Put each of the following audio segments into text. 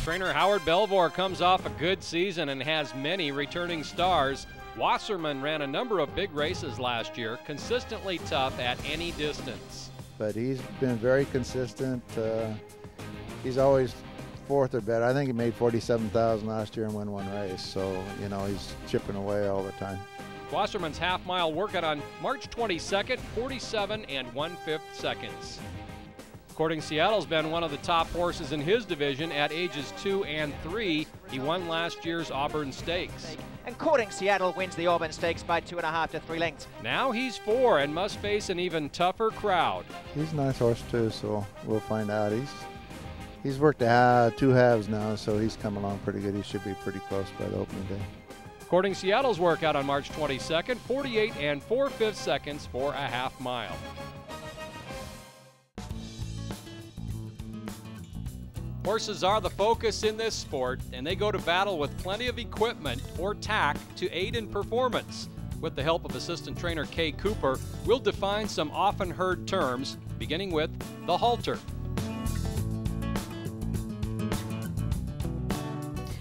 Trainer Howard Belvoir comes off a good season and has many returning stars. Wasserman ran a number of big races last year, consistently tough at any distance. But he's been very consistent. He's always fourth or better. I think he made 47,000 last year and won one race. So, you know, he's chipping away all the time. Wasserman's half-mile workout on March 22nd, 47 1/5 seconds. Courting Seattle's been one of the top horses in his division at ages 2 and 3. He won last year's Auburn Stakes. And Courting Seattle wins the Auburn Stakes by 2.5 to 3 lengths. Now he's 4 and must face an even tougher crowd. He's a nice horse too, so we'll find out. He's worked 2 halves now, so he's come along pretty good. He should be pretty close by the opening day. Courting Seattle's workout on March 22nd, 48 4/5 seconds for a half mile. Horses are the focus in this sport, and they go to battle with plenty of equipment or tack to aid in performance. With the help of assistant trainer Kay Cooper, we'll define some often heard terms, beginning with the halter.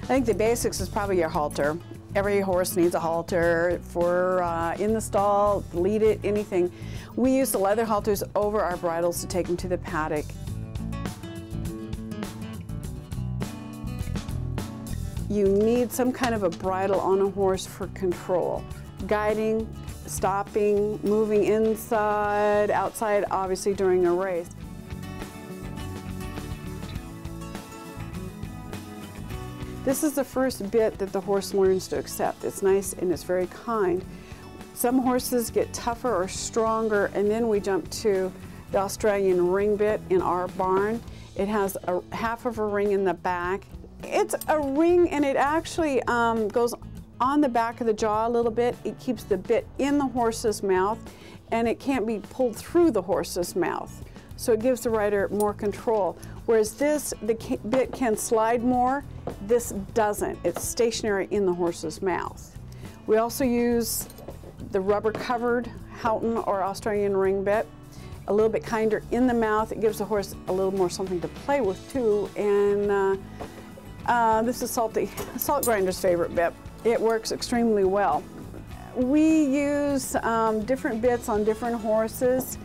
I think the basics is probably your halter. Every horse needs a halter for in the stall, lead it, anything. We use the leather halters over our bridles to take them to the paddock. You need some kind of a bridle on a horse for control. Guiding, stopping, moving inside, outside, obviously during a race. This is the first bit that the horse learns to accept. It's nice and it's very kind. Some horses get tougher or stronger, and then we jump to the Australian ring bit in our barn. It has a half of a ring in the back. It's a ring, and it actually goes on the back of the jaw a little bit. It keeps the bit in the horse's mouth, and it can't be pulled through the horse's mouth. So it gives the rider more control. Whereas this, the bit can slide more. This doesn't. It's stationary in the horse's mouth. We also use the rubber-covered Houghton or Australian ring bit. A little bit kinder in the mouth. It gives the horse a little more something to play with too. And this is Salt Grinder's favorite bit. It works extremely well. We use different bits on different horses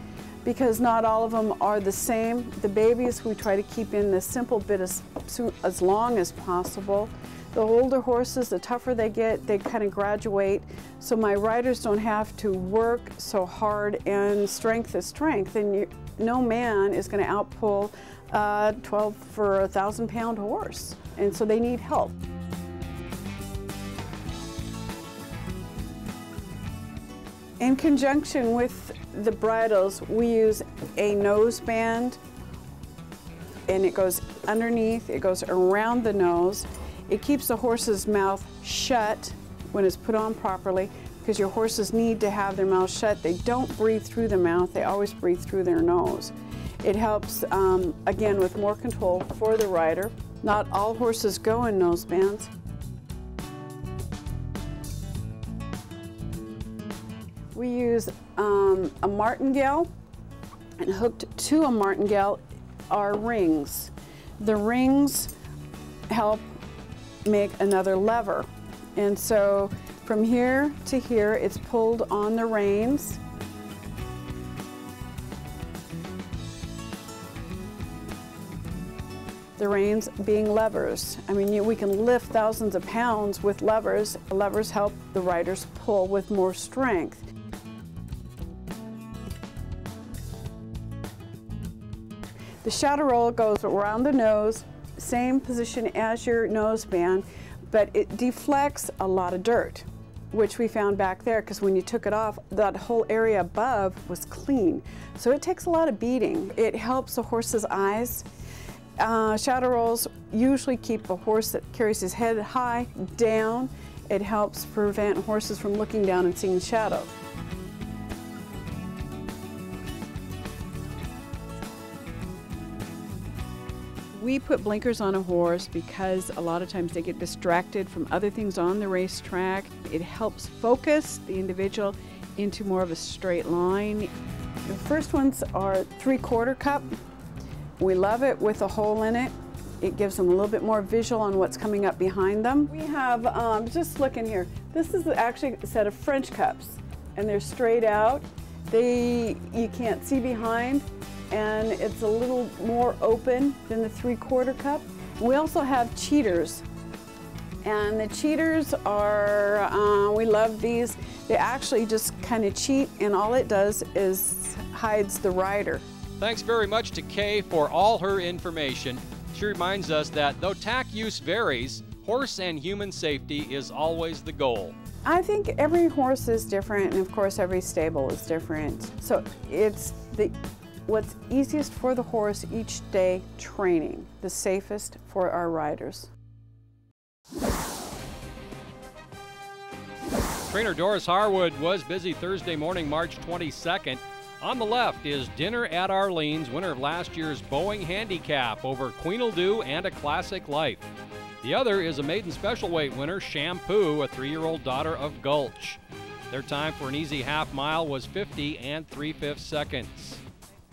because not all of them are the same. The babies we try to keep in the simple bit as long as possible. The older horses, the tougher they get, they kind of graduate. So my riders don't have to work so hard, and strength is strength. And no man is going to outpull 12 for a 1,000-pound horse. And so they need help. In conjunction with the bridles, we use a nose band, and it goes underneath, it goes around the nose. It keeps the horse's mouth shut when it's put on properly, because your horses need to have their mouth shut. They don't breathe through the mouth, they always breathe through their nose. It helps, again, with more control for the rider. Not all horses go in nose bands. We use a martingale, and hooked to a martingale are rings. The rings help make another lever. And so from here to here, it's pulled on the reins. The reins being levers. I mean, we can lift thousands of pounds with levers. Levers help the riders pull with more strength. The shadow roll goes around the nose, same position as your nose band, but it deflects a lot of dirt, which we found back there, because when you took it off, that whole area above was clean. So it takes a lot of beating. It helps the horse's eyes. Shadow rolls usually keep a horse that carries his head high down. It helps prevent horses from looking down and seeing shadow. We put blinkers on a horse because a lot of times they get distracted from other things on the racetrack. It helps focus the individual into more of a straight line. The first ones are 3/4 cup. We love it with a hole in it. It gives them a little bit more visual on what's coming up behind them. We have, just looking here, this is actually a set of French cups, and they're straight out. You can't see behind, and it's a little more open than the 3/4 cup. We also have cheaters, and the cheaters are, we love these. They actually just kind of cheat, and all it does is hides the rider. Thanks very much to Kay for all her information. She reminds us that though tack use varies, horse and human safety is always the goal. I think every horse is different, and of course every stable is different. So it's what's easiest for the horse each day training, the safest for our riders. Trainer Doris Harwood was busy Thursday morning, March 22nd. On the left is Dinner at Arlene's, winner of last year's Boeing Handicap over Queen'll-Do and A Classic Life. The other is a maiden special weight winner, Shampoo, a 3-year-old daughter of Gulch. Their time for an easy half mile was 50 3/5 seconds.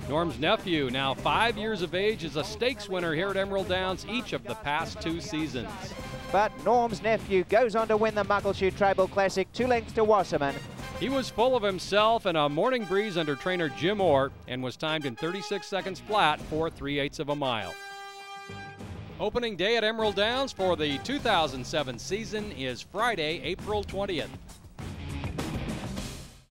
Norm's nephew, now 5 years of age, is a stakes winner here at Emerald Downs each of the past 2 seasons. But Norm's nephew goes on to win the Muckleshoot Tribal Classic 2 lengths to Wasserman. He was full of himself and a morning breeze under trainer Jim Orr and was timed in 36 seconds flat for 3/8 of a mile. Opening day at Emerald Downs for the 2007 season is Friday, April 20th.